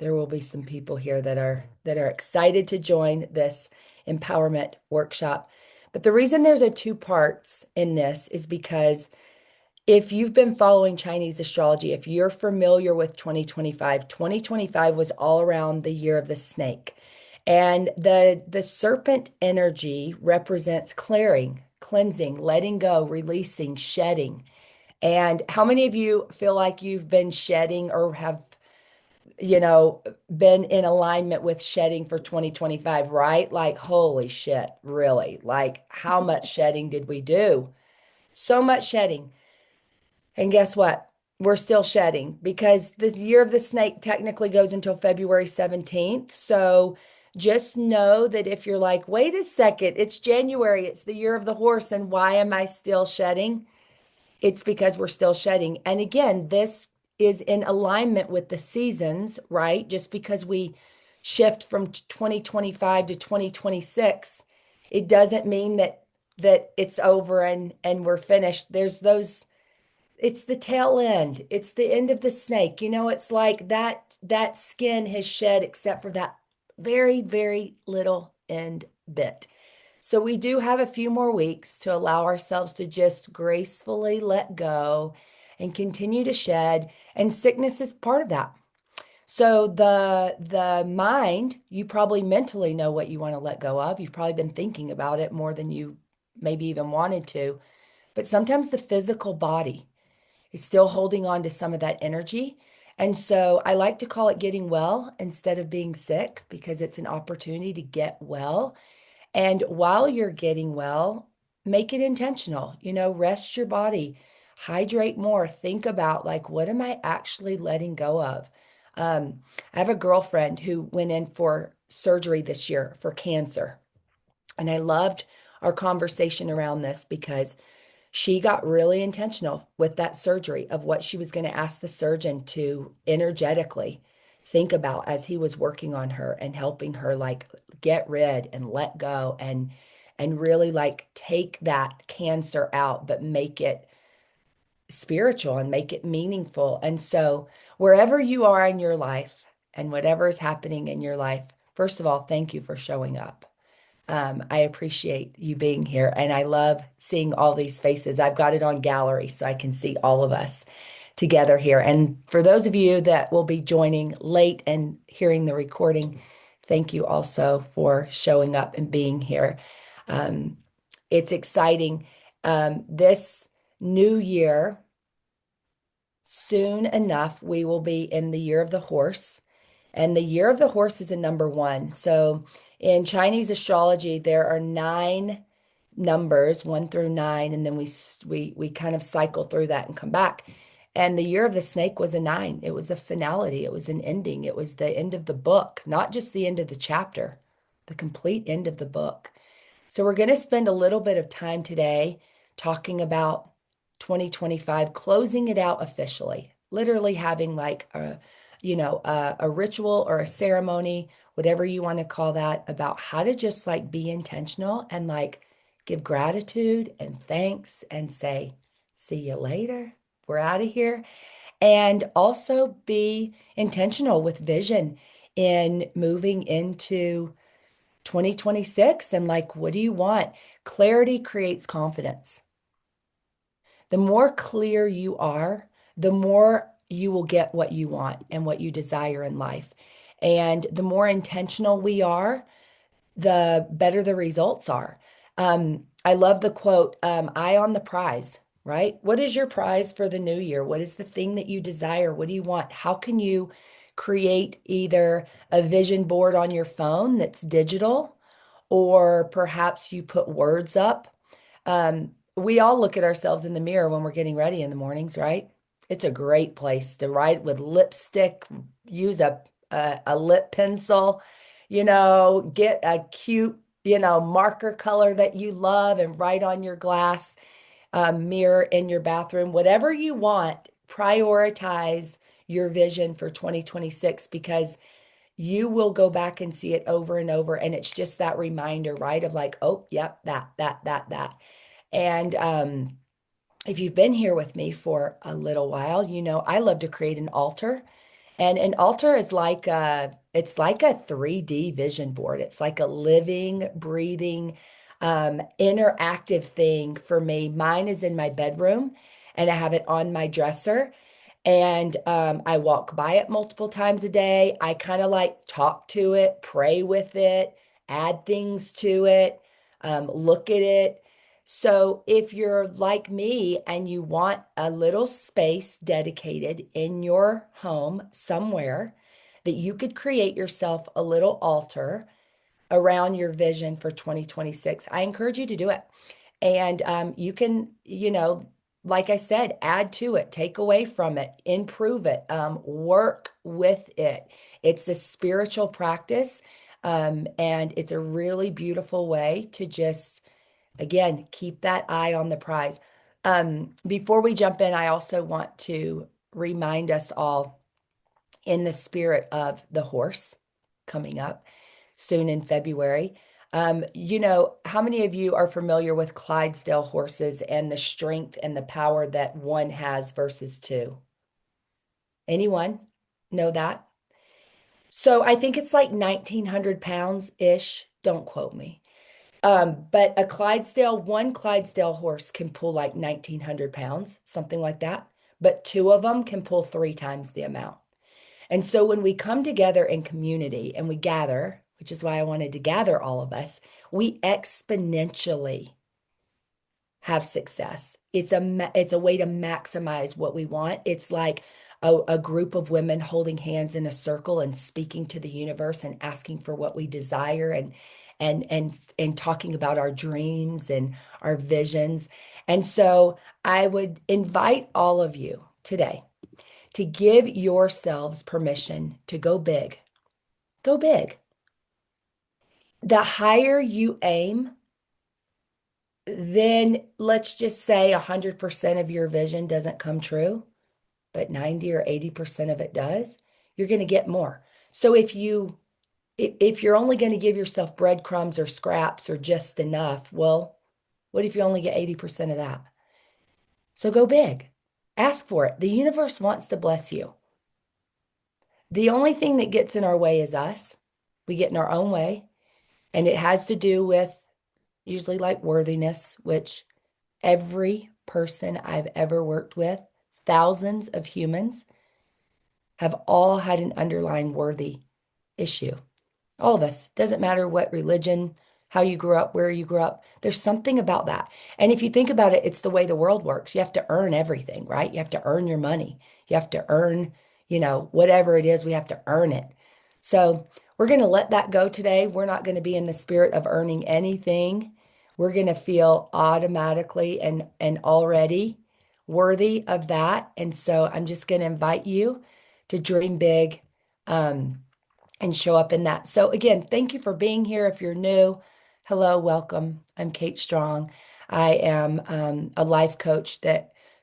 there will be some people here that are excited to join this empowerment workshop. But the reason there's a two parts in this is because if you've been following Chinese astrology, if you're familiar with 2025, 2025 was all around the year of the snake. And the serpent energy represents clearing, cleansing, letting go, releasing, shedding. And how many of you feel like you've been shedding or have, you know, been in alignment with shedding for 2025, right? Like, holy shit, really? Like, how much shedding did we do? So much shedding. And guess what? We're still shedding because the year of the snake technically goes until February 17th. So just know that if you're like, wait a second, it's January, it's the year of the horse, and why am I still shedding? It's because we're still shedding. And again, this is in alignment with the seasons, right? Just because we shift from 2025 to 2026, it doesn't mean that it's over and we're finished. There's those, it's the tail end. It's the end of the snake. You know, it's like that skin has shed except for that very, very little end bit. So we do have a few more weeks to allow ourselves to just gracefully let go and continue to shed. And sickness is part of that. So the mind, you probably mentally know what you want to let go of. You've probably been thinking about it more than you maybe even wanted to. But sometimes the physical body is still holding on to some of that energy. And so I like to call it getting well instead of being sick because it's an opportunity to get well. And while you're getting well, make it intentional. You know, rest your body, hydrate more, think about like, what am I actually letting go of? I have a girlfriend who went in for surgery this year for cancer. And I loved our conversation around this because she got really intentional with that surgery of what she was going to ask the surgeon to energetically think about as he was working on her and helping her like get rid and let go and really like take that cancer out but make it spiritual and make it meaningful. And so wherever you are in your life and whatever is happening in your life, first of all, thank you for showing up. I appreciate you being here, and I love seeing all these faces. I've got it on gallery so I can see all of us together here. And for those of you that will be joining late and hearing the recording, thank you also for showing up and being here. Um, it's exciting. This new year, soon enough, we will be in the year of the horse. And the year of the horse is a number one. So in Chinese astrology, there are nine numbers, one through nine, and then we kind of cycle through that and come back. And the year of the snake was a nine. It was a finality. It was an ending. It was the end of the book, not just the end of the chapter, the complete end of the book. So we're going to spend a little bit of time today talking about 2025, closing it out officially, literally having like a ritual or a ceremony, whatever you want to call that, about how to just like be intentional and like give gratitude and thanks and say, see you later. We're out of here. And also be intentional with vision in moving into 2026 and like, what do you want? Clarity creates confidence. The more clear you are, the more you will get what you want and what you desire in life. And the more intentional we are, the better the results are. I love the quote, eye on the prize, right? What is your prize for the new year? What is the thing that you desire? What do you want? How can you create either a vision board on your phone that's digital, or perhaps you put words up? We all look at ourselves in the mirror when we're getting ready in the mornings, right? It's a great place to write with lipstick, use a lip pencil, get a cute, marker color that you love and write on your glass mirror in your bathroom, whatever you want, prioritize your vision for 2026 because you will go back and see it over and over. And it's just that reminder, right? Of like, oh, yep, that. And if you've been here with me for a little while, you know I love to create an altar And an altar is like it's like a 3D vision board. It's like a living, breathing, interactive thing for me. Mine is in my bedroom and I have it on my dresser. And I walk by it multiple times a day. I kind of like talk to it, pray with it, add things to it, look at it. So if you're like me and you want a little space dedicated in your home somewhere that you could create yourself a little altar around your vision for 2026, I encourage you to do it. And you can, like I said, add to it, take away from it, improve it, work with it. It's a spiritual practice. And it's a really beautiful way to just, again, keep that eye on the prize. Before we jump in, I also want to remind us all in the spirit of the horse coming up soon in February. How many of you are familiar with Clydesdale horses and the strength and the power that one has versus two? Anyone know that? So I think it's like 1,900 pounds-ish. Don't quote me. But one Clydesdale horse can pull like 1,900 pounds, something like that. But two of them can pull three times the amount. And so when we come together in community and we gather, which is why I wanted to gather all of us, we exponentially have success. It's a way to maximize what we want. It's like a group of women holding hands in a circle and speaking to the universe and asking for what we desire and talking about our dreams and our visions. And so I would invite all of you today to give yourselves permission to go big. Go big. The higher you aim, then let's just say 100% of your vision doesn't come true, but 90 or 80% of it does, you're going to get more. So if you're only going to give yourself breadcrumbs or scraps or just enough, well, what if you only get 80% of that? So go big. Ask for it. The universe wants to bless you. The only thing that gets in our way is us. We get in our own way, and it has to do with usually like worthiness, which every person I've ever worked with, thousands of humans, have all had an underlying worthy issue. All of us. Doesn't matter what religion, how you grew up, where you grew up. There's something about that. And if you think about it, it's the way the world works. You have to earn everything, right? You have to earn your money. You have to earn, whatever it is, we have to earn it. So we're going to let that go today. We're not going to be in the spirit of earning anything. We're going to feel automatically and already worthy of that. And so I'm just going to invite you to dream big. And show up in that. So again, thank you for being here. If you're new, hello, welcome. I'm Kate Strong. I am a life coach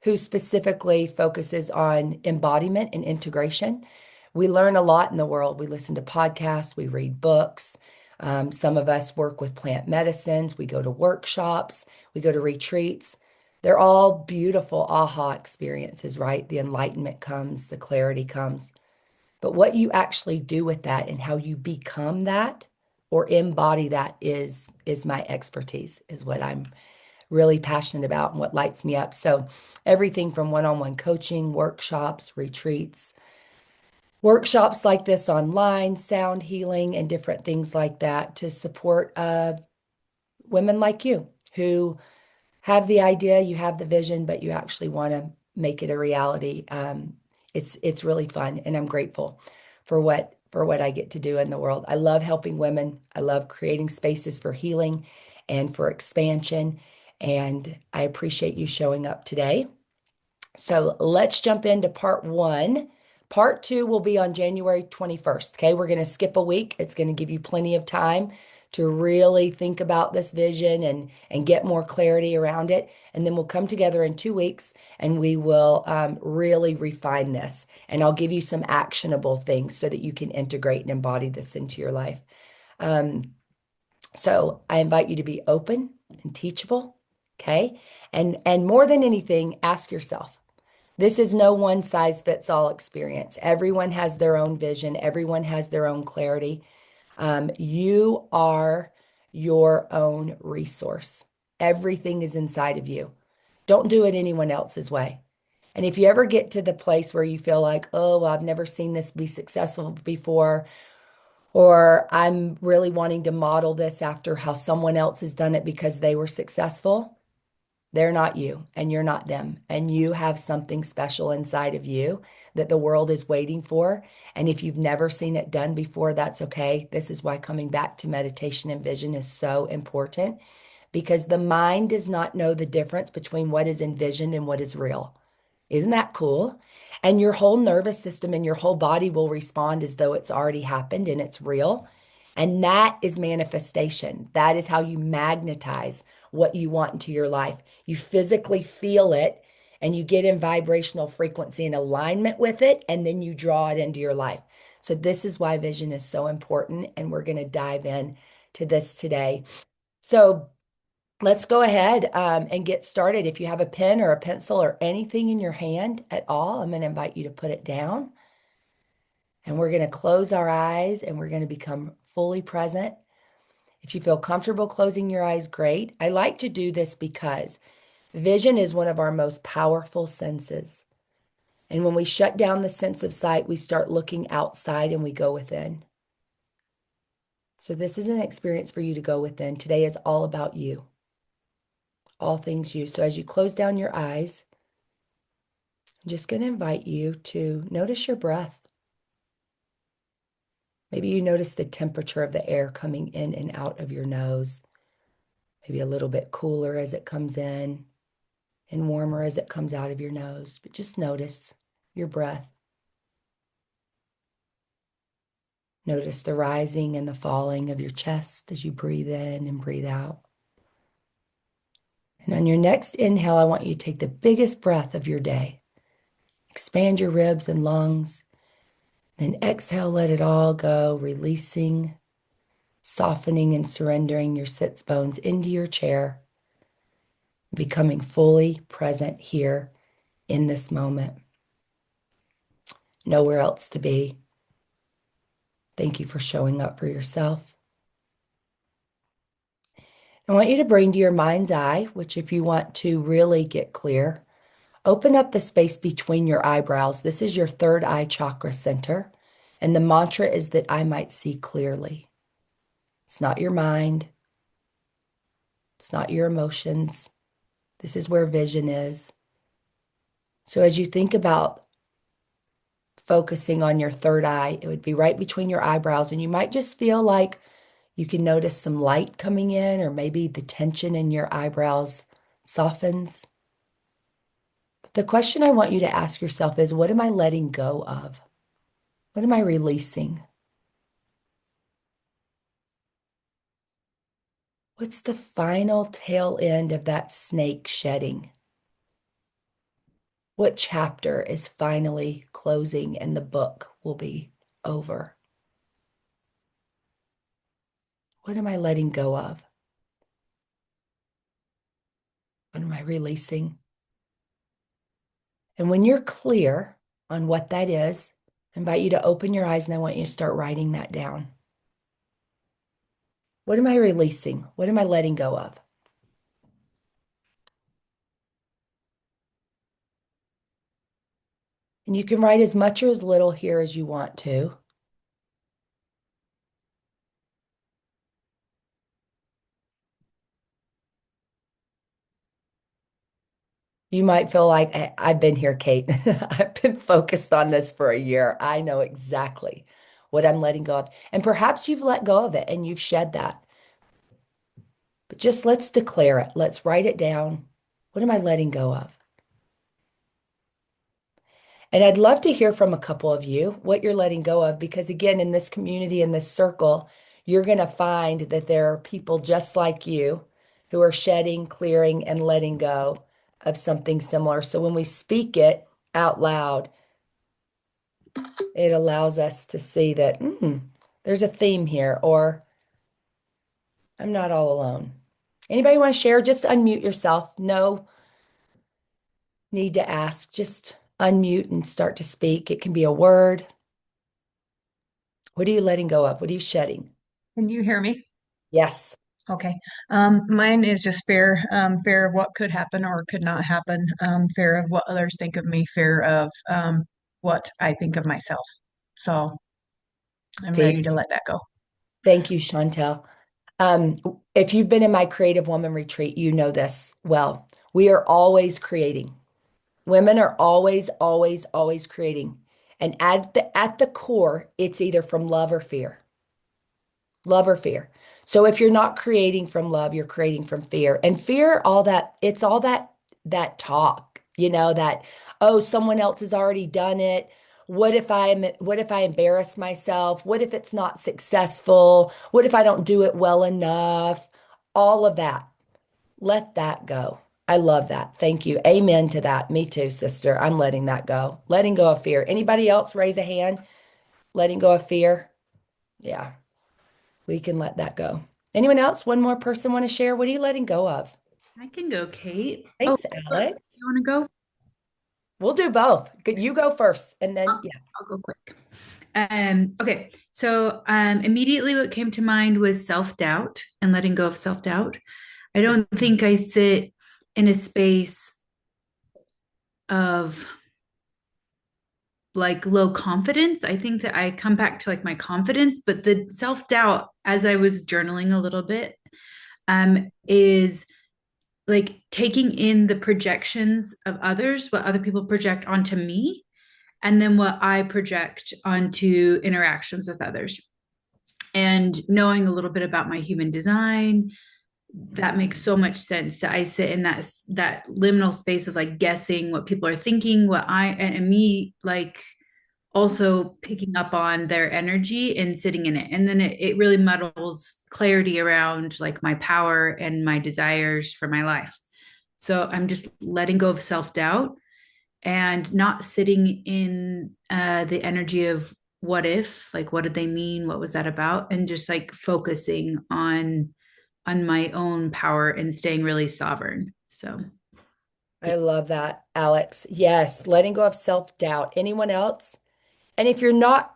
who specifically focuses on embodiment and integration. We learn a lot in the world. We listen to podcasts, we read books. Some of us work with plant medicines. We go to workshops, we go to retreats. They're all beautiful aha experiences, right? The enlightenment comes, the clarity comes. But what you actually do with that and how you become that or embody that is my expertise, is what I'm really passionate about and what lights me up. So everything from one-on-one coaching, workshops, retreats, workshops like this online, sound healing, and different things like that to support women like you who have the idea, you have the vision, but you actually want to make it a reality. It's really fun, and I'm grateful for what I get to do in the world. I love helping women. I love creating spaces for healing and for expansion, and I appreciate you showing up today. So let's jump into part one. Part two will be on January 21st. Okay, we're going to skip a week. It's going to give you plenty of time to really think about this vision and get more clarity around it. And then we'll come together in 2 weeks and we will really refine this. And I'll give you some actionable things so that you can integrate and embody this into your life. So I invite you to be open and teachable. Okay, and more than anything, ask yourself, This is no one size fits all experience. Everyone has their own vision, everyone has their own clarity. You are your own resource. Everything is inside of you. Don't do it anyone else's way. And if you ever get to the place where you feel like, oh, well, I've never seen this be successful before, or I'm really wanting to model this after how someone else has done it because they were successful, they're not you and you're not them. And you have something special inside of you that the world is waiting for. And if you've never seen it done before, that's okay. This is why coming back to meditation and vision is so important because the mind does not know the difference between what is envisioned and what is real. Isn't that cool? And your whole nervous system and your whole body will respond as though it's already happened and it's real. And that is manifestation. That is how you magnetize what you want into your life. You physically feel it and you get in vibrational frequency and alignment with it, and then you draw it into your life. So, this is why vision is so important. And we're going to dive in to this today. So, let's go ahead and get started. If you have a pen or a pencil or anything in your hand at all, I'm going to invite you to put it down. And we're going to close our eyes and we're going to become fully present. If you feel comfortable closing your eyes, great. I like to do this because vision is one of our most powerful senses. And when we shut down the sense of sight, we start looking outside and we go within. So, this is an experience for you to go within. Today is all about you, all things you. So, as you close down your eyes, I'm just going to invite you to notice your breath. Maybe you notice the temperature of the air coming in and out of your nose. Maybe a little bit cooler as it comes in and warmer as it comes out of your nose. But just notice your breath. Notice the rising and the falling of your chest as you breathe in and breathe out. And on your next inhale, I want you to take the biggest breath of your day. Expand your ribs and lungs. Then exhale, let it all go, releasing, softening and surrendering your sits bones into your chair, becoming fully present here in this moment. Nowhere else to be. Thank you for showing up for yourself. I want you to bring to your mind's eye, which if you want to really get clear, open up the space between your eyebrows. This is your third eye chakra center. And the mantra is that I might see clearly. It's not your mind. It's not your emotions. This is where vision is. So as you think about focusing on your third eye, it would be right between your eyebrows, and you might just feel like you can notice some light coming in, or maybe the tension in your eyebrows softens. But the question I want you to ask yourself is, what am I letting go of? What am I releasing? What's the final tail end of that snake shedding? What chapter is finally closing and the book will be over? What am I letting go of? What am I releasing? And when you're clear on what that is, I invite you to open your eyes and I want you to start writing that down. What am I releasing? What am I letting go of? And you can write as much or as little here as you want to. You might feel like, I've been here, Kate. I've been focused on this for a year. I know exactly what I'm letting go of. And perhaps you've let go of it and you've shed that. But just let's declare it. Let's write it down. What am I letting go of? And I'd love to hear from a couple of you what you're letting go of, because again, in this community, in this circle, you're going to find that there are people just like you who are shedding, clearing, and letting go of something similar. So when we speak it out loud, it allows us to see that there's a theme here, or I'm not all alone. Anybody want to share? Just unmute yourself. No need to ask. Just unmute and start to speak. It can be a word. What are you letting go of? What are you shedding? Can you hear me? Yes. Okay. Mine is just fear, fear of what could happen or could not happen, fear of what others think of me, fear of what I think of myself. So I'm Fear. ready to let that go. Thank you, Chantel. Um, if you've been in my Creative Woman retreat, you know this well. We are always creating. Women are always, always, always creating. And at the core, it's either from love or fear. Love or fear. So if you're not creating from love, you're creating from fear. And fear, all that, it's all that talk, that, oh, someone else has already done it. What if I embarrass myself? What if it's not successful? What if I don't do it well enough? All of that. Let that go. I love that. Thank you. Amen to that. Me too, sister. I'm letting that go. Letting go of fear. Anybody else raise a hand? Letting go of fear? Yeah, we can let that go. Anyone else? One more person want to share? What are you letting go of? I can go, Kate. Oh, Thanks, Brooke, Alex. you want to go? We'll do both. Good, you go first, and then I'll, yeah. I'll go quick. Okay. So immediately what came to mind was self-doubt and letting go of self-doubt. I don't think I sit in a space of like low confidence. I think that I come back to like my confidence, but the self-doubt as I was journaling a little bit is like taking in the projections of others, what other people project onto me, and then what I project onto interactions with others. And knowing a little bit about my human design, that makes so much sense that I sit in that liminal space of like guessing what people are thinking, what I and me like also picking up on their energy and sitting in it. And then it really muddles clarity around like my power and my desires for my life. So I'm just letting go of self doubt and not sitting in the energy of what if, like what did they mean, what was that about, and just like focusing on my own power and staying really sovereign. So I love that, Alex. Yes, letting go of self-doubt. Anyone else? And if you're not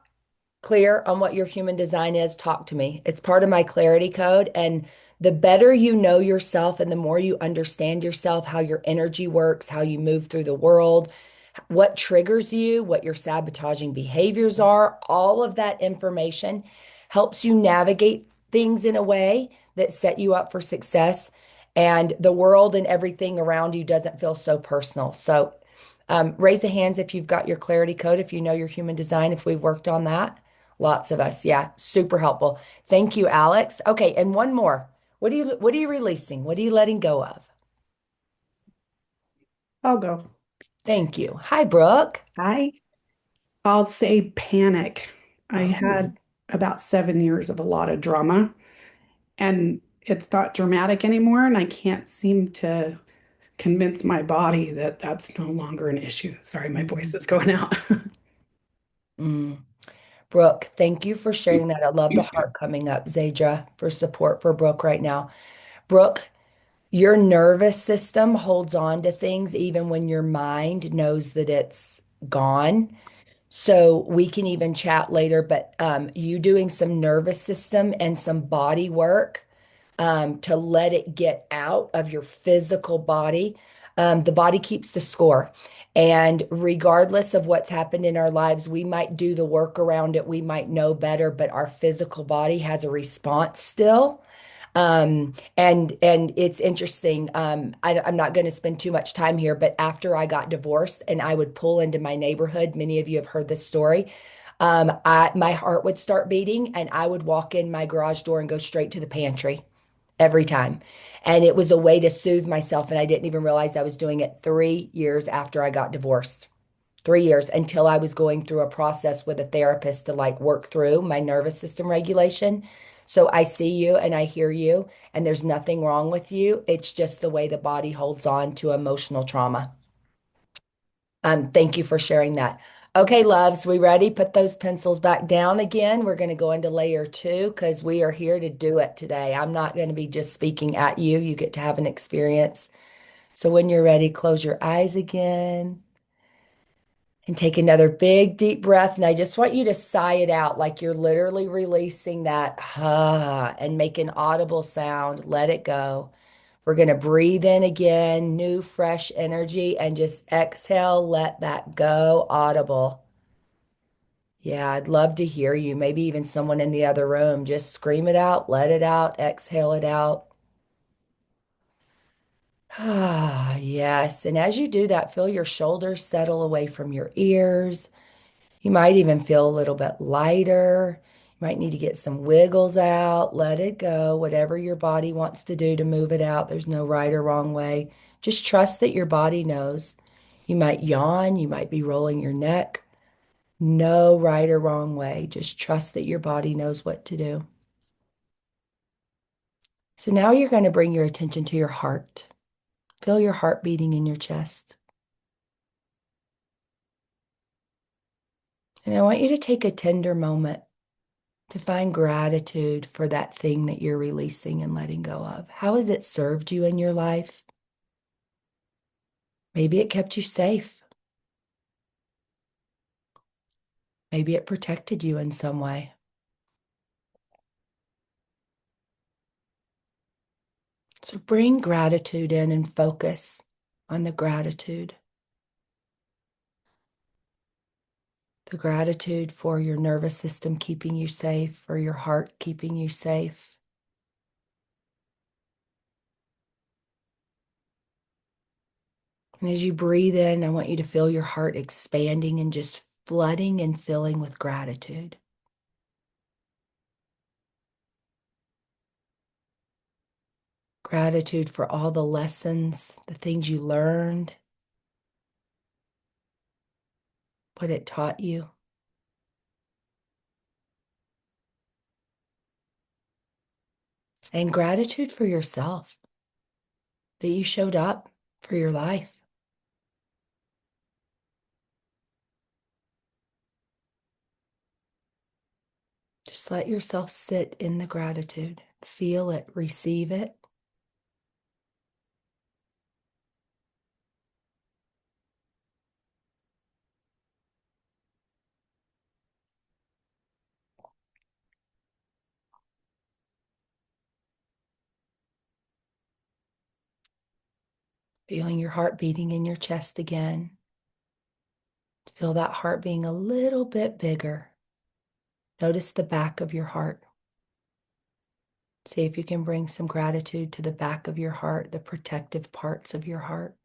clear on what your human design is, talk to me. It's part of my clarity code. And the better you know yourself and the more you understand yourself, how your energy works, how you move through the world, what triggers you, what your sabotaging behaviors are, all of that information helps you navigate things in a way that set you up for success. And the world and everything around you doesn't feel so personal. So, raise the hands if you've got your clarity code, if you know your human design, if we've worked on that. Lots of us. Yeah, super helpful. Thank you, Alex. Okay, and one more. What are you releasing? What are you letting go of? I'll go. Thank you. Hi, Brooke. I I'll say panic. I Oh, had about 7 years of a lot of drama, and it's not dramatic anymore, and I can't seem to convince my body that that's no longer an issue. Sorry, my voice is going out. mm. Brooke, thank you for sharing that. I love the heart coming up, Zadra, for support for Brooke right now. Brooke, your nervous system holds on to things even when your mind knows that it's gone. So we can even chat later, but you doing some nervous system and some body work to let it get out of your physical body. The body keeps the score. And regardless of what's happened in our lives, we might do the work around it, we might know better, but our physical body has a response still. And it's interesting. I'm not going to spend too much time here, but after I got divorced and I would pull into my neighborhood, many of you have heard this story. My heart would start beating, and I would walk in my garage door and go straight to the pantry every time. And it was a way to soothe myself, and I didn't even realize I was doing it 3 years after I got divorced. 3 years until I was going through a process with a therapist to like work through my nervous system regulation. So I see you and I hear you, and there's nothing wrong with you. It's just the way the body holds on to emotional trauma. Thank you for sharing that. Okay, loves, we ready? Put those pencils back down again. We're going to go into layer two because we are here to do it today. I'm not going to be just speaking at you. You get to have an experience. So when you're ready, close your eyes again. And take another big deep breath. And I just want you to sigh it out like you're literally releasing that and make an audible sound. Let it go. We're going to breathe in again, new, fresh energy, and just exhale, let that go, audible. Yeah, I'd love to hear you. Maybe even someone in the other room. Just scream it out, let it out, exhale it out. Ah, yes. And as you do that, feel your shoulders settle away from your ears. You might even feel a little bit lighter. You might need to get some wiggles out, let it go, whatever your body wants to do to move it out. There's no right or wrong way. Just trust that your body knows. You might yawn, you might be rolling your neck. No right or wrong way. Just trust that your body knows what to do. So now you're going to bring your attention to your heart. Feel your heart beating in your chest. And I want you to take a tender moment to find gratitude for that thing that you're releasing and letting go of. How has it served you in your life? Maybe it kept you safe. Maybe it protected you in some way. So bring gratitude in and focus on the gratitude. The gratitude for your nervous system keeping you safe, for your heart keeping you safe. And as you breathe in, I want you to feel your heart expanding and just flooding and filling with gratitude. Gratitude for all the lessons, the things you learned, what it taught you. And gratitude for yourself, that you showed up for your life. Just let yourself sit in the gratitude, feel it, receive it. Feeling your heart beating in your chest again. Feel that heart being a little bit bigger. Notice the back of your heart. See if you can bring some gratitude to the back of your heart, the protective parts of your heart.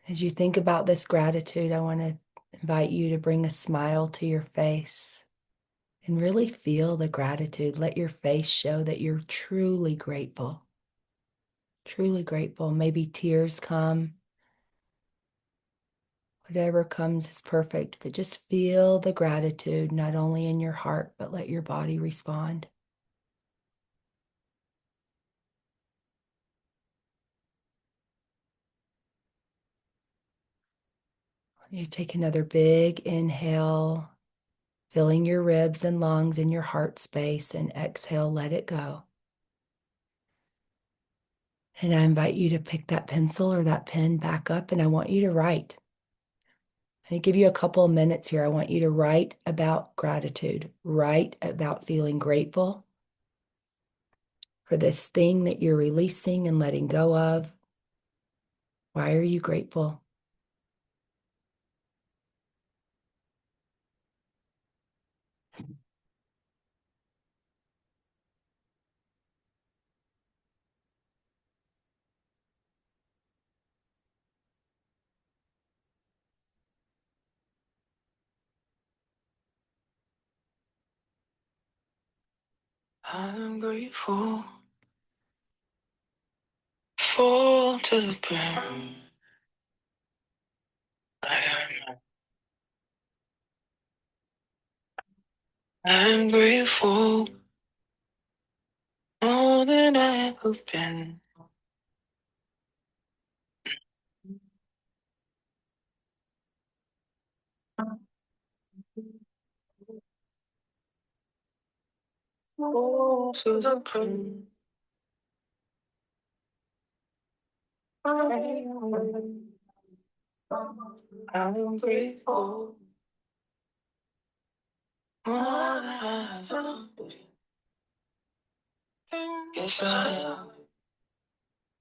As you think about this gratitude, I want to invite you to bring a smile to your face and really feel the gratitude. Let your face show that you're truly grateful. Truly grateful. Maybe tears come. Whatever comes is perfect, but just feel the gratitude not only in your heart, but let your body respond. You take another big inhale, filling your ribs and lungs and your heart space, and exhale, let it go. And I invite you to pick that pencil or that pen back up, and I want you to write. I'm going to give you a couple of minutes here. I want you to write about gratitude, write about feeling grateful for this thing that you're releasing and letting go of. Why are you grateful? I'm grateful, full to the brim. I'm grateful more than I've ever been. Full to the brim. I'm grateful for all that I have. Yes, I am.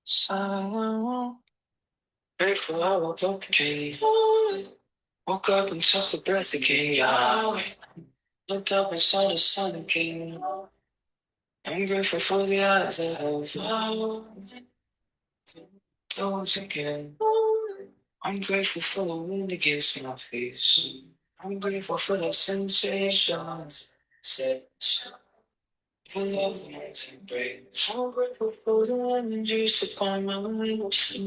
Yes, I am. Grateful I woke up again. Woke up and took a breath again. Yahweh. Looked up and saw the sun again. I'm grateful for the eyes that have those again. I'm grateful for the wind against my face. I'm grateful for the sensations. For love and embrace. I'm grateful for the lemon juice upon my lips.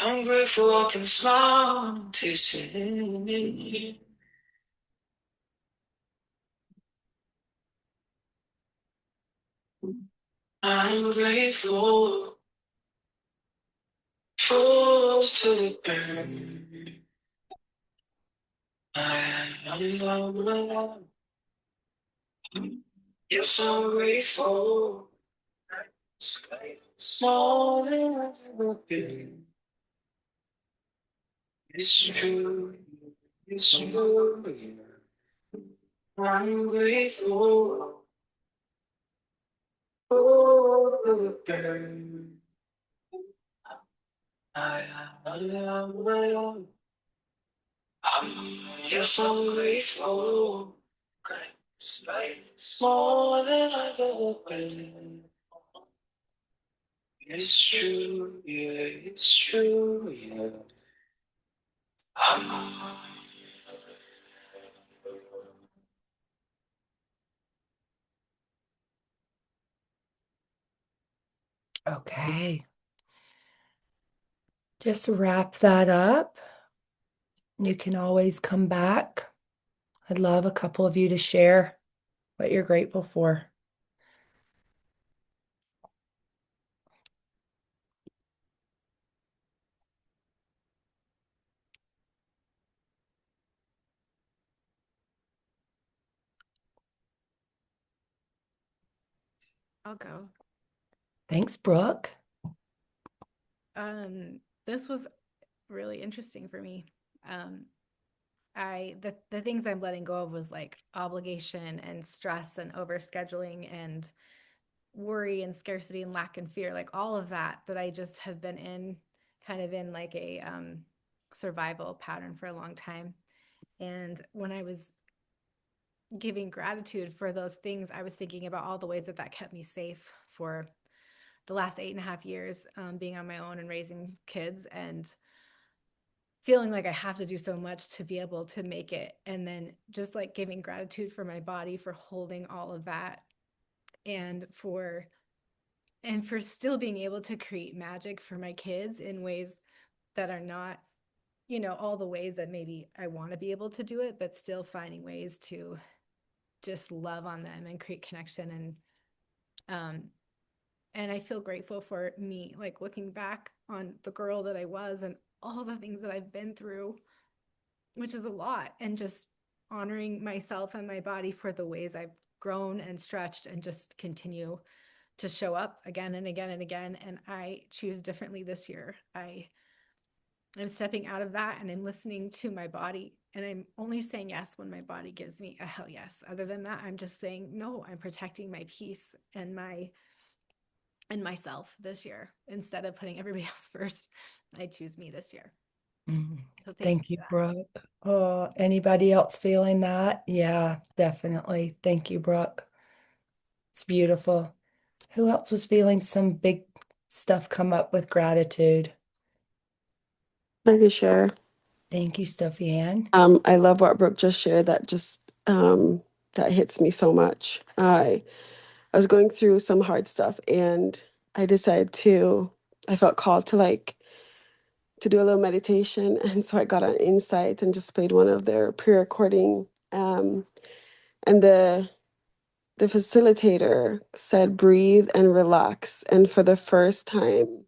I'm grateful I can smile and taste it. I'm grateful full to the brim. Yes, I'm grateful. More than I've ever been. It's true. It's true. I'm grateful for the burn. I am. Yes, I'm grateful. More than I've ever been. It's true, yeah, it's true, yeah. Um, Okay. Just wrap that up. You can always come back. I'd love a couple of you to share what you're grateful for. I'll go. Thanks, Brooke. This was really interesting for me. The things I'm letting go of was like obligation and stress and overscheduling and worry and scarcity and lack and fear, like all of that I just have been in kind of in like a survival pattern for a long time. And when I was giving gratitude for those things, I was thinking about all the ways that kept me safe for the last 8.5 years, being on my own and raising kids and feeling like I have to do so much to be able to make it. And then just like giving gratitude for my body for holding all of that and for still being able to create magic for my kids in ways that are not, all the ways that maybe I want to be able to do it, but still finding ways to just love on them and create connection. And I feel grateful for me, like looking back on the girl that I was and all the things that I've been through, which is a lot, and just honoring myself and my body for the ways I've grown and stretched and just continue to show up again and again and again. And I choose differently this year. I'm stepping out of that and I'm listening to my body, and I'm only saying yes when my body gives me a hell yes. Other than that, I'm just saying no. I'm protecting my peace and myself this year instead of putting everybody else first. I choose me this year. So thank Thank you you, for that. Brooke. Oh, anybody else feeling that? Yeah, definitely. Thank you, Brooke. It's beautiful. Who else was feeling some big stuff come up with gratitude? I can share. Thank you, Sophie Ann. I love what Brooke just shared. That hits me so much. I was going through some hard stuff, and I decided to. I felt called to to do a little meditation, and so I got on Insight and just played one of their pre-recording. And the facilitator said, "Breathe and relax." And for the first time,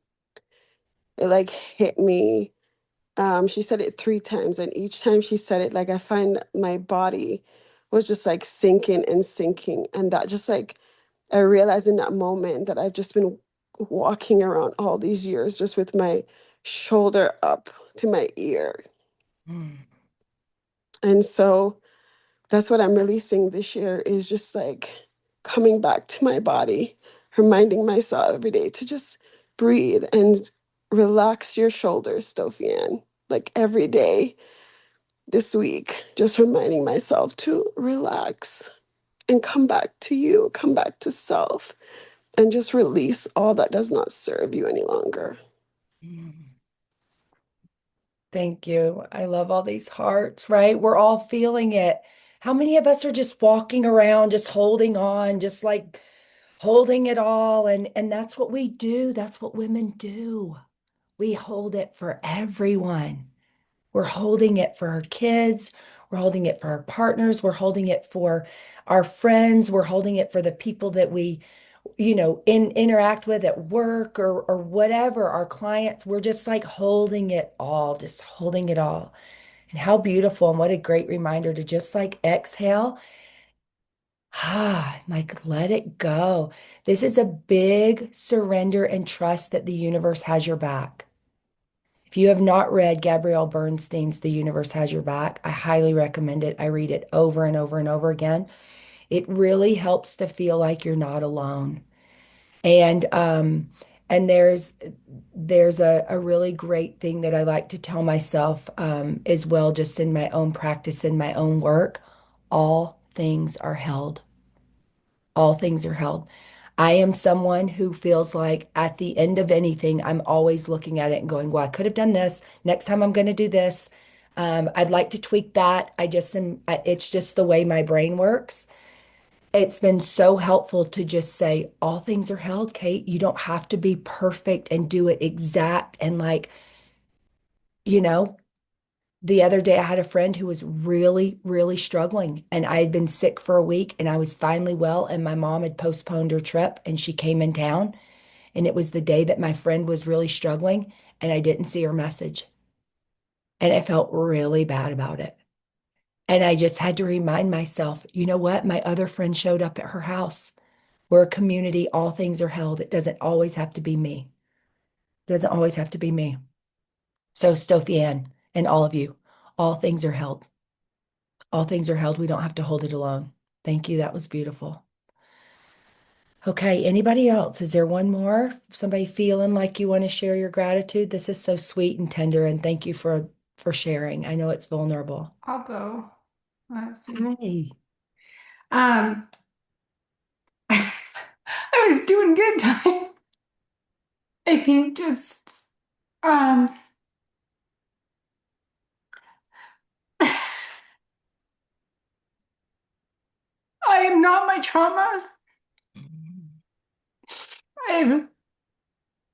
it like hit me. She said it 3 times, and each time she said it, like I find my body was just like sinking and sinking, and that just like I realized in that moment that I've just been walking around all these years just with my shoulder up to my ear. Mm. And so that's what I'm releasing this year is just like coming back to my body, reminding myself every day to just breathe and relax your shoulders, Stophian. Like every day this week, just reminding myself to relax and come back to you, come back to self, and just release all that does not serve you any longer. Mm. Thank you. I love all these hearts, right? We're all feeling it. How many of us are just walking around, just holding on, just like holding it all? And that's what we do. That's what women do. We hold it for everyone. We're holding it for our kids. We're holding it for our partners. We're holding it for our friends. We're holding it for the people that we, interact with at work or whatever, our clients. We're just like holding it all, just holding it all. And how beautiful and what a great reminder to just like exhale, like let it go. This is a big surrender and trust that the universe has your back. If you have not read Gabrielle Bernstein's The Universe Has Your Back, I highly recommend it. I read it over and over and over again. It really helps to feel like you're not alone. And there's a really great thing that I like to tell myself as well, just in my own practice, in my own work. All things are held. All things are held. I am someone who feels like at the end of anything, I'm always looking at it and going, well, I could have done this. Next time I'm going to do this. I'd like to tweak that. It's just the way my brain works. It's been so helpful to just say, all things are held, Kate. You don't have to be perfect and do it exact. And like, you know, the other day I had a friend who was really, really struggling, and I had been sick for a week and I was finally well, and my mom had postponed her trip and she came in town. And it was the day that my friend was really struggling, and I didn't see her message. And I felt really bad about it. And I just had to remind myself, you know what? My other friend showed up at her house. We're a community, all things are held. It doesn't always have to be me. It doesn't always have to be me. So, Stophianne and all of you, all things are held. All things are held. We don't have to hold it alone. Thank you. That was beautiful. Okay, anybody else? Is there one more? Somebody feeling like you want to share your gratitude? This is so sweet and tender, and thank you for sharing. I know it's vulnerable. I'll go. Let's see. Hi. Um, I was doing good time. I think just um I am not my trauma. I've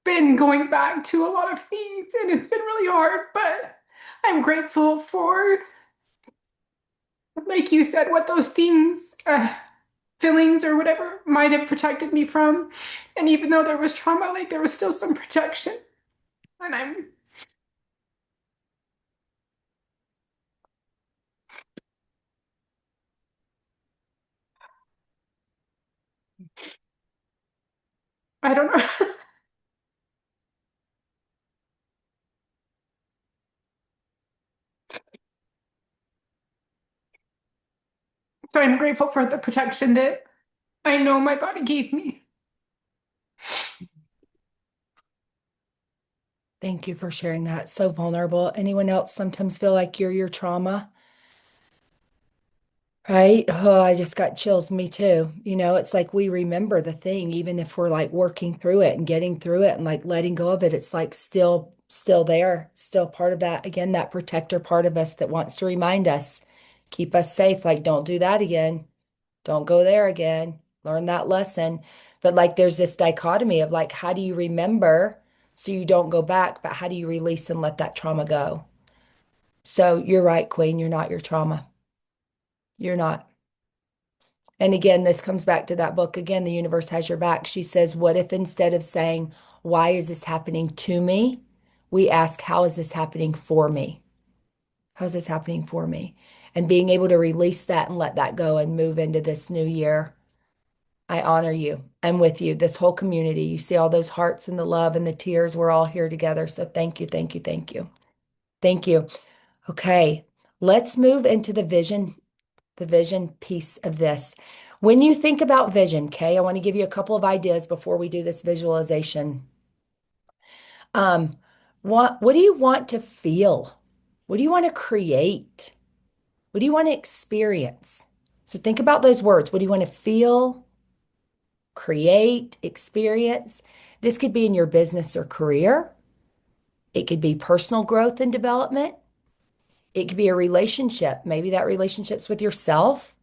been going back to a lot of things and it's been really hard, but I'm grateful for, like you said, what those things, feelings or whatever might have protected me from. And even though there was trauma, like there was still some protection. And I don't know. So I'm grateful for the protection that I know my body gave me. Thank you for sharing that. So vulnerable. Anyone else sometimes feel like you're your trauma? Right? Oh, I just got chills. Me too. It's like we remember the thing, even if we're like working through it and getting through it and like letting go of it, it's like still there, still part of that. Again, that protector part of us that wants to remind us, keep us safe. Like, don't do that again. Don't go there again. Learn that lesson. But like, there's this dichotomy of like, how do you remember so you don't go back, but how do you release and let that trauma go? So you're right, Queen. You're not your trauma. You're not. And again, this comes back to that book again, The Universe Has Your Back. She says, what if instead of saying, why is this happening to me? We ask, how is this happening for me? How is this happening for me? And being able to release that and let that go and move into this new year I honor you. I'm with you, this whole community. You see all those hearts and the love and the tears. We're all here together. So thank you, thank you, thank you. Thank you. Okay, let's move into the vision piece of this. When you think about vision, okay, I want to give you a couple of ideas before we do this visualization. What do you want to feel? What do you want to create? What do you want to experience? So think about those words. What do you want to feel, create, experience? This could be in your business or career. It could be personal growth and development. It could be a relationship. Maybe that relationship's with yourself.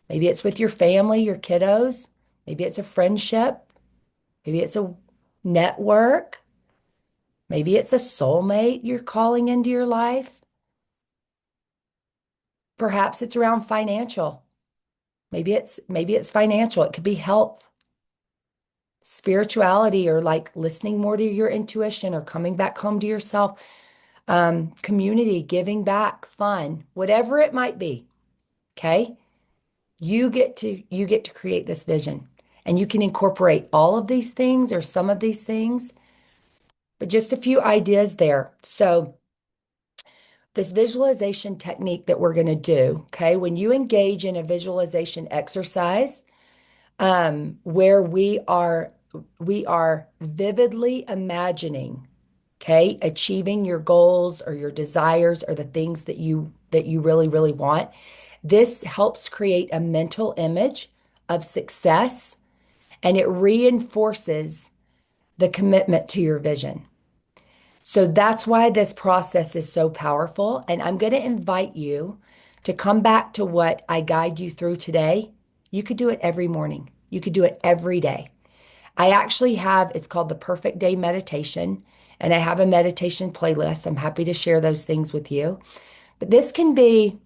Maybe it's with your family, your kiddos. Maybe it's a friendship. Maybe it's a network. Maybe it's a soulmate you're calling into your life. Perhaps it's around financial. Maybe it's financial. It could be health, spirituality, or like listening more to your intuition or coming back home to yourself. Community, giving back, fun, whatever it might be. Okay? You get to create this vision, and you can incorporate all of these things or some of these things, but just a few ideas there. So this visualization technique that we're going to do, okay, when you engage in a visualization exercise, where we are vividly imagining, okay, achieving your goals or your desires or the things that you really, really want. This helps create a mental image of success, and it reinforces the commitment to your vision. So that's why this process is so powerful. And I'm going to invite you to come back to what I guide you through today. You could do it every morning. You could do it every day. I actually have, it's called the Perfect Day Meditation, and I have a meditation playlist. I'm happy to share those things with you. But this can be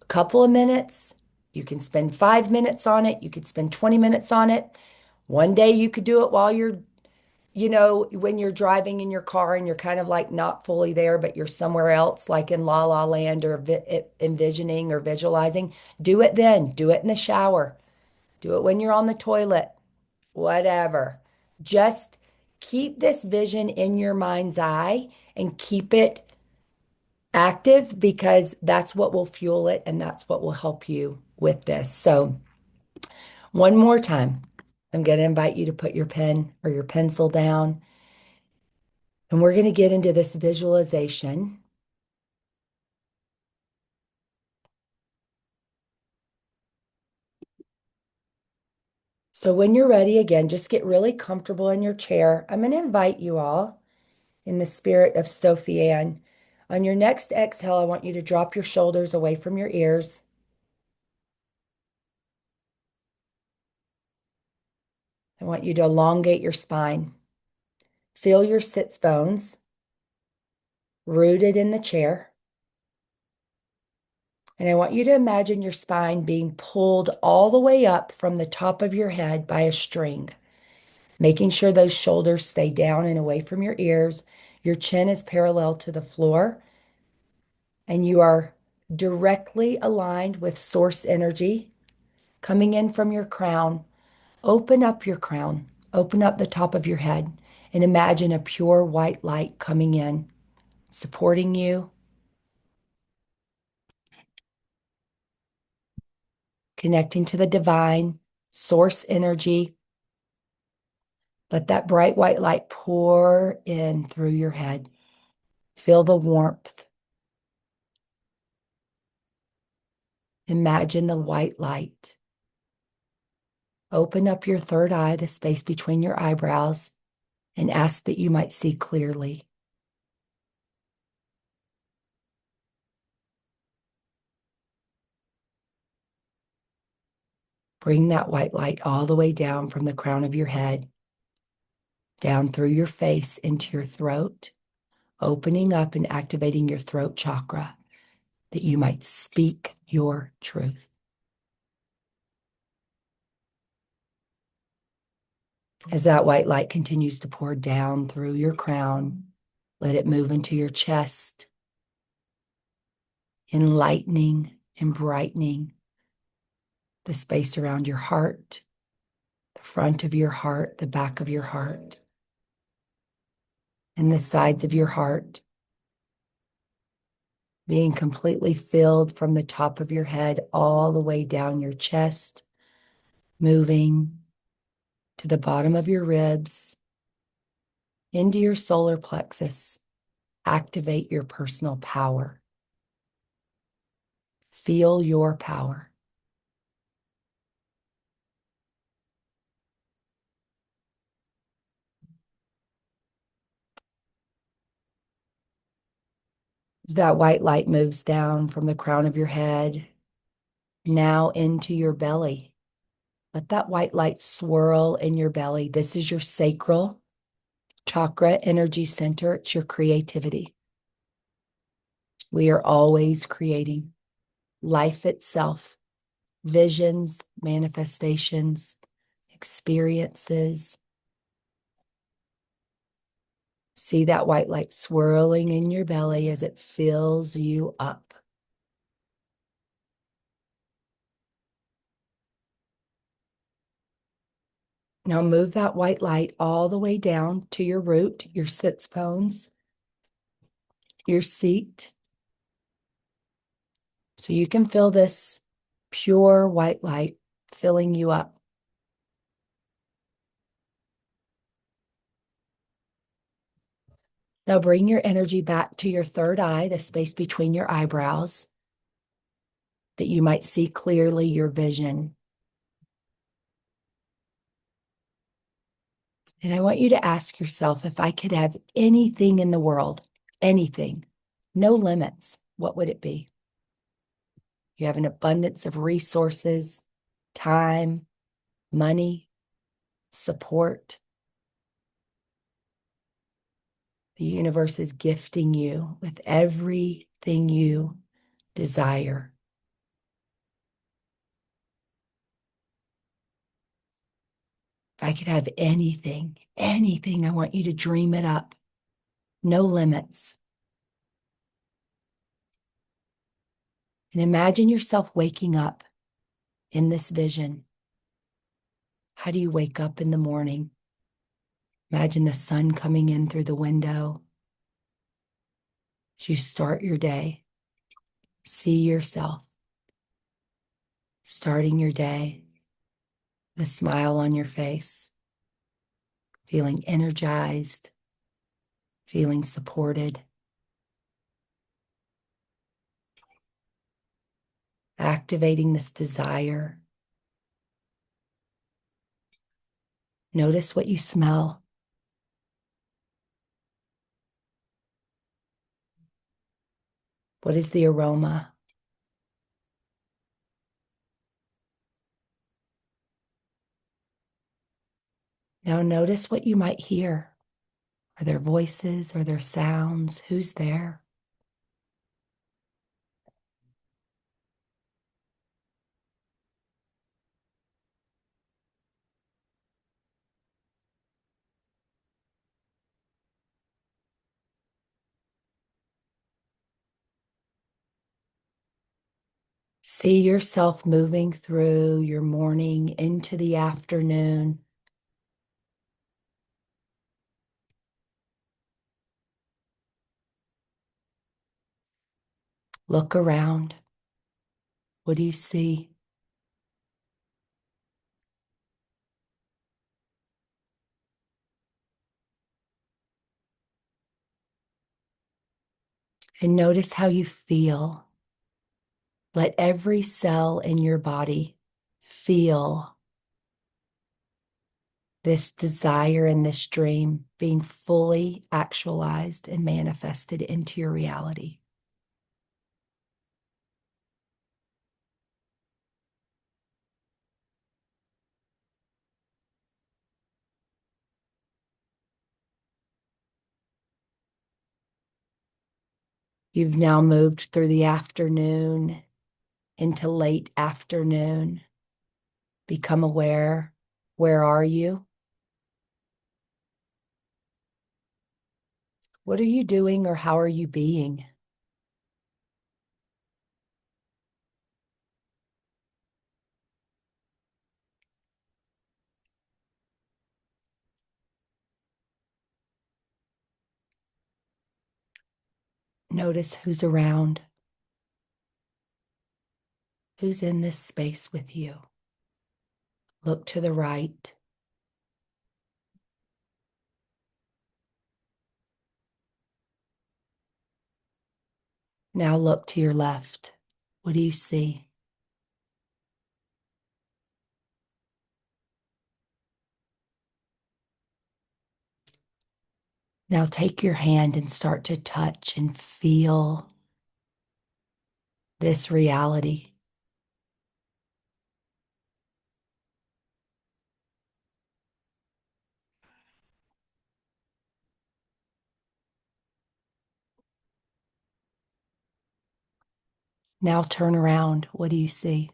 a couple of minutes. You can spend 5 minutes on it. You could spend 20 minutes on it. One day you could do it while you're, when you're driving in your car and you're kind of like not fully there, but you're somewhere else, like in La La Land, or envisioning or visualizing. Do it then. Do it in the shower. Do it when you're on the toilet, whatever. Just keep this vision in your mind's eye and keep it active, because that's what will fuel it and that's what will help you with this. So, one more time, I'm going to invite you to put your pen or your pencil down, and we're going to get into this visualization. So, when you're ready, again, just get really comfortable in your chair. I'm going to invite you all, in the spirit of Sophie Ann, on your next exhale, I want you to drop your shoulders away from your ears. I want you to elongate your spine. Feel your sits bones rooted in the chair. And I want you to imagine your spine being pulled all the way up from the top of your head by a string, making sure those shoulders stay down and away from your ears. Your chin is parallel to the floor, and you are directly aligned with source energy coming in from your crown. Open up your crown, open up the top of your head, and imagine a pure white light coming in, supporting you, connecting to the divine source energy. Let that bright white light pour in through your head. Feel the warmth. Imagine the white light. Open up your third eye, the space between your eyebrows, and ask that you might see clearly. Bring that white light all the way down from the crown of your head, down through your face into your throat, opening up and activating your throat chakra, that you might speak your truth. As that white light continues to pour down through your crown, let it move into your chest, enlightening and brightening the space around your heart, the front of your heart, the back of your heart, and the sides of your heart, being completely filled from the top of your head all the way down your chest, moving to the bottom of your ribs, into your solar plexus. Activate your personal power. Feel your power. As that white light moves down from the crown of your head, now into your belly. Let that white light swirl in your belly. This is your sacral chakra energy center. It's your creativity. We are always creating life itself, visions, manifestations, experiences. See that white light swirling in your belly as it fills you up. Now move that white light all the way down to your root, your sits bones, your seat. So you can feel this pure white light filling you up. Now bring your energy back to your third eye, the space between your eyebrows, that you might see clearly your vision. And I want you to ask yourself, if I could have anything in the world, anything, no limits, what would it be? You have an abundance of resources, time, money, support. The universe is gifting you with everything you desire. If I could have anything, anything, I want you to dream it up. No limits. And imagine yourself waking up in this vision. How do you wake up in the morning? Imagine the sun coming in through the window. As you start your day, see yourself starting your day, the smile on your face, feeling energized, feeling supported, activating this desire. Notice what you smell. What is the aroma? Now notice what you might hear. Are there voices? Are there sounds? Who's there? See yourself moving through your morning into the afternoon. Look around. What do you see? And notice how you feel. Let every cell in your body feel this desire and this dream being fully actualized and manifested into your reality. You've now moved through the afternoon into late afternoon. Become aware. Where are you? What are you doing or how are you being? Notice who's around, who's in this space with you. Look to the right. Now look to your left. What do you see? Now take your hand and start to touch and feel this reality. Now turn around. What do you see?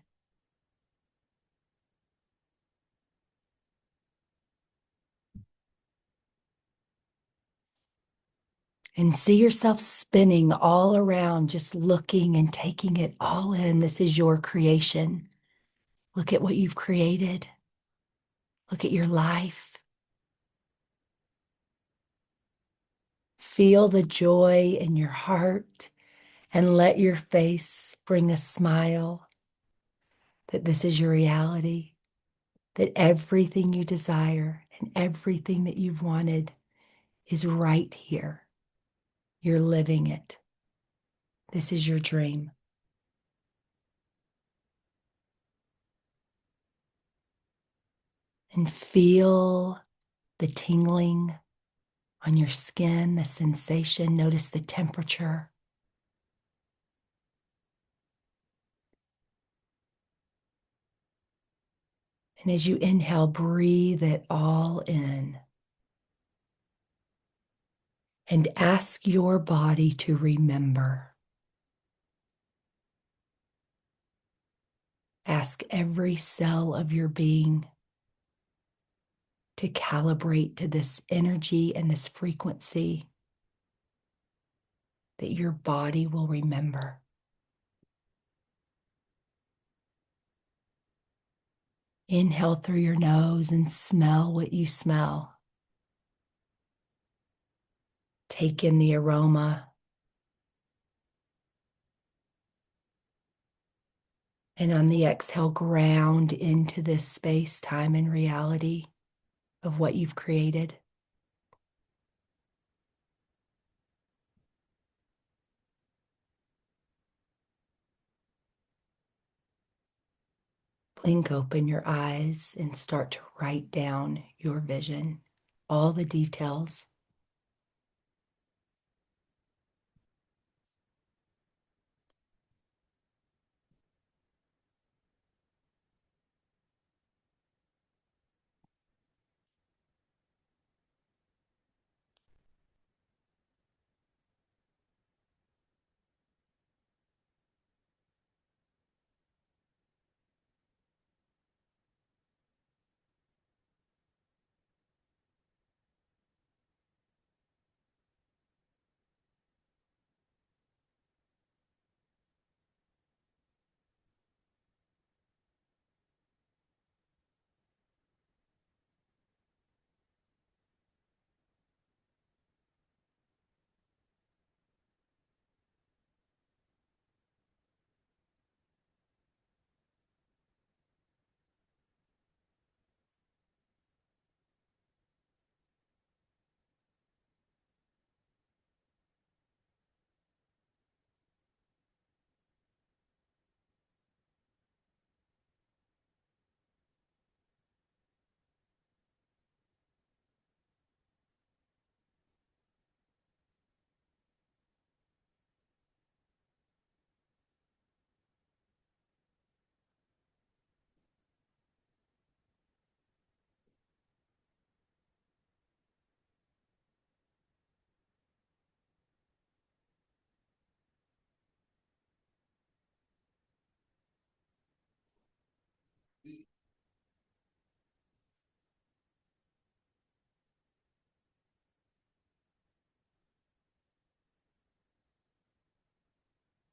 And see yourself spinning all around, just looking and taking it all in. This is your creation. Look at what you've created. Look at your life. Feel the joy in your heart and let your face bring a smile that this is your reality, that everything you desire and everything that you've wanted is right here. You're living it. This is your dream. And feel the tingling on your skin, the sensation. Notice the temperature. And as you inhale, breathe it all in. And ask your body to remember. Ask every cell of your being to calibrate to this energy and this frequency that your body will remember. Inhale through your nose and smell what you smell. Take in the aroma. And on the exhale, ground into this space, time, and reality of what you've created. Blink open your eyes and start to write down your vision, all the details.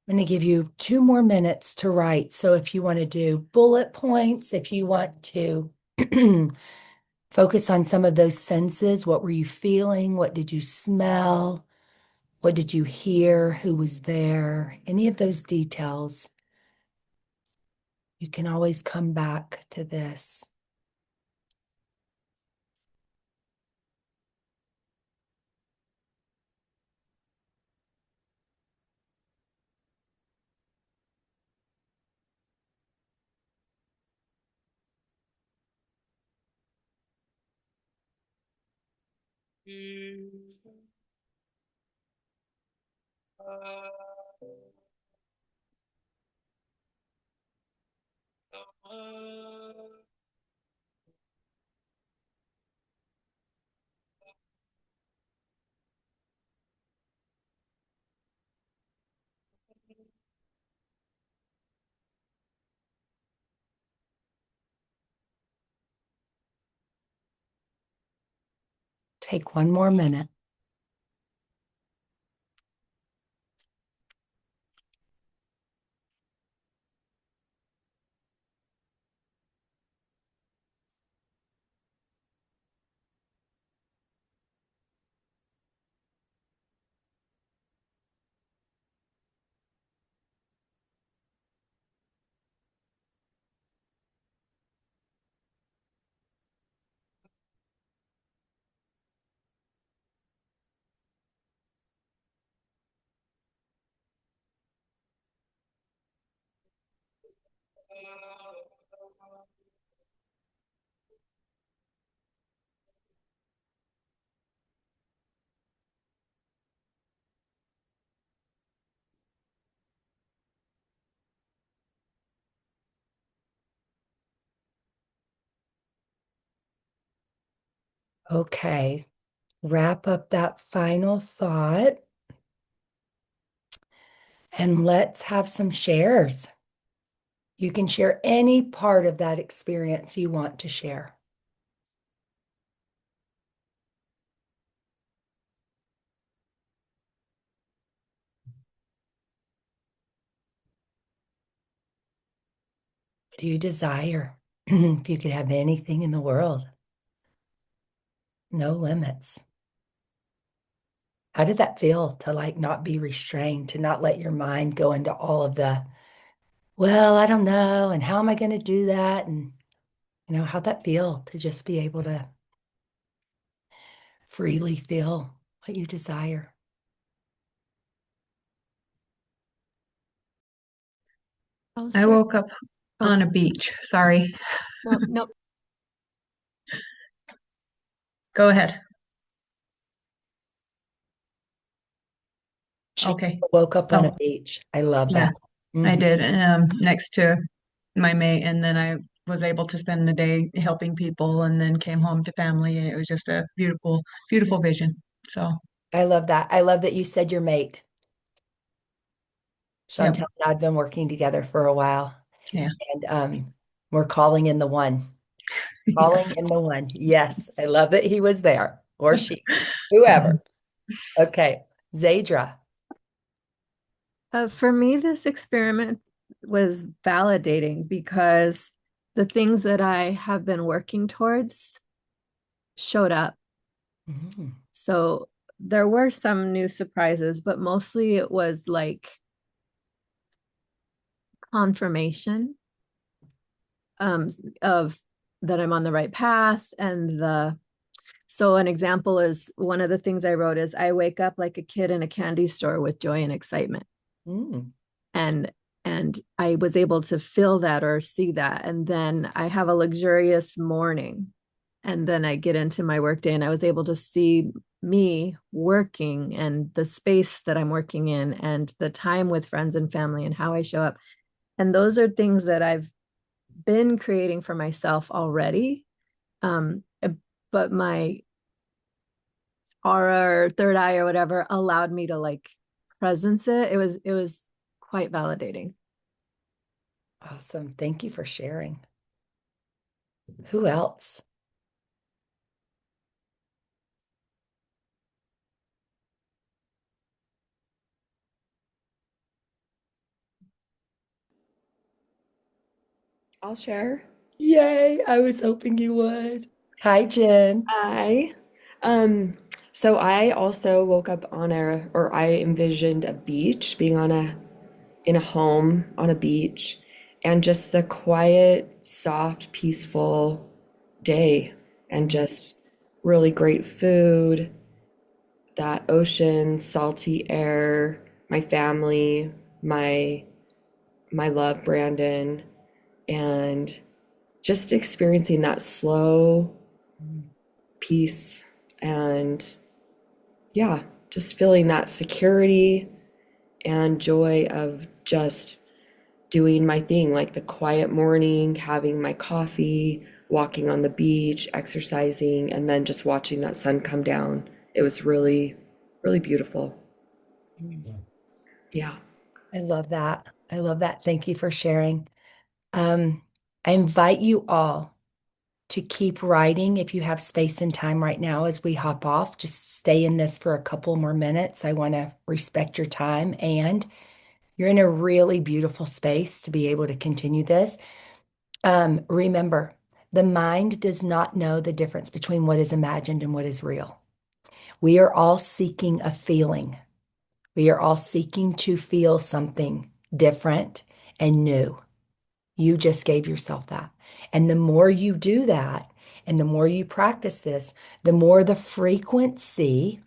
I'm going to give you 2 more minutes to write. So if you want to do bullet points, if you want to focus on some of those senses, what were you feeling? What did you smell? What did you hear? Who was there? Any of those details. You can always come back to this. Take one more minute. Okay, wrap up that final thought and let's have some shares. You can share any part of that experience you want to share. What do you desire? If you could have anything in the world, no limits. How did that feel to like not be restrained, to not let your mind go into all of the, well, I don't know, and how am I going to do that? And, how'd that feel to just be able to freely feel what you desire? I'll I share. woke up Oh. on a beach. Sorry. No. Go ahead. She Okay. woke up on a Oh, beach. I love yeah, that. I Mhm. did. Next to my mate, and then I was able to spend the day helping people, and then came home to family, and it was just a beautiful, beautiful vision. So, I love that. I love that you said your mate. yep, Chantel and I have been working together for a while, yeah, and we're calling in the one. Calling yes. in the one. Yes, I love that he was there or she, whoever. Okay, Zadra. For me, this experiment was validating because the things that I have been working towards showed up. Mhm. So there were some new surprises, but mostly it was like confirmation of that I'm on the right path. So an example is one of the things I wrote is I wake up like a kid in a candy store with joy and excitement. Mm. and and I was able to feel that or see that. And then I have a luxurious morning, and then I get into my workday, and I was able to see me working and the space that I'm working in and the time with friends and family and how I show up. And those are things that I've been creating for myself already. But my aura or third eye or whatever allowed me to like presence it. It was quite validating. Awesome. Thank you for sharing. Who else? I'll share. Yay, I was hoping you would. Hi, Jen. Hi. Um, So I also woke up or I envisioned a beach, being in a home on a beach, and just the quiet, soft, peaceful day, and just really great food, that ocean, salty air, my family, my my love, Brandon, and just experiencing that slow peace and yeah, just feeling that security and joy of just doing my thing, like the quiet morning, having my coffee, walking on the beach, exercising, and then just watching that sun come down. It was really, really beautiful. Yeah. I love that. I love that. Thank you for sharing. Um, I invite you all to keep writing if you have space and time right now as we hop off. Just stay in this for a couple more minutes. I want to respect your time, and you're in a really beautiful space to be able to continue this. Remember, the mind does not know the difference between what is imagined and what is real. We are all seeking a feeling. We are all seeking to feel something different and new. You just gave yourself that. And the more you do that, and the more you practice this, the more the frequency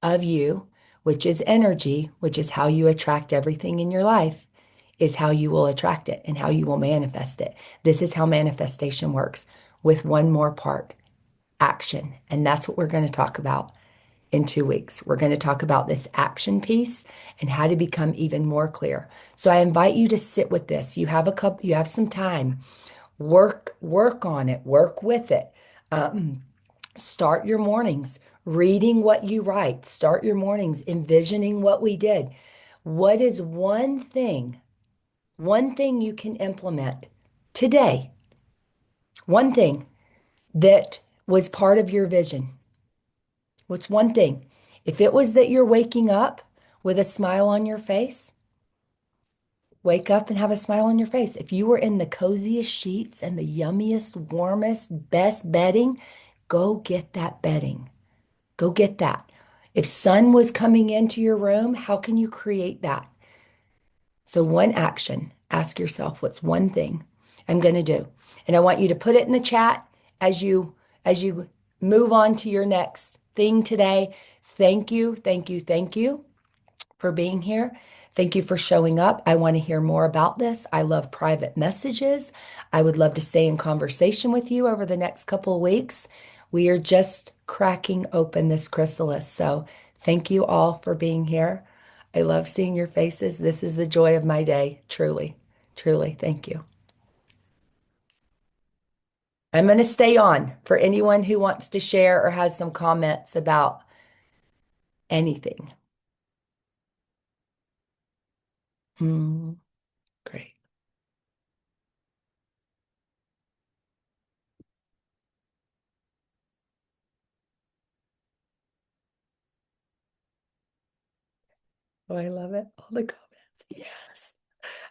of you, which is energy, which is how you attract everything in your life, is how you will attract it and how you will manifest it. This is how manifestation works with one more part, action. And that's what we're going to talk about in 2 weeks. We're going to talk about this action piece and how to become even more clear. So I invite you to sit with this. You have some time. Work on it, work with it. Start your mornings reading what you write. Start your mornings envisioning what we did. What is one thing you can implement today? One thing that was part of your vision. What's one thing? If it was that you're waking up with a smile on your face, wake up and have a smile on your face. If you were in the coziest sheets and the yummiest, warmest, best bedding, go get that bedding. Go get that. If sun was coming into your room, how can you create that? So one action, ask yourself, what's one thing I'm going to do? And I want you to put it in the chat as you move on to your next thing today. Thank you, thank you, thank you for being here. Thank you for showing up. I want to hear more about this. I love private messages. I would love to stay in conversation with you over the next couple of weeks. We are just cracking open this chrysalis. So thank you all for being here. I love seeing your faces. This is the joy of my day. Truly, truly. Thank you. I'm going to stay on for anyone who wants to share or has some comments about anything. Great. Oh, I love it. All the comments. Yes.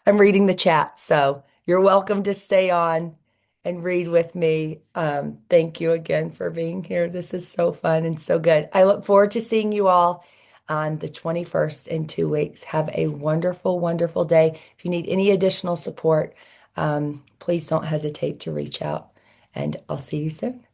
I'm reading the chat, so you're welcome to stay on and read with me. Thank you again for being here. This is so fun and so good. I look forward to seeing you all on the 21st in 2 weeks. Have a wonderful, wonderful day. If you need any additional support, please don't hesitate to reach out, and I'll see you soon.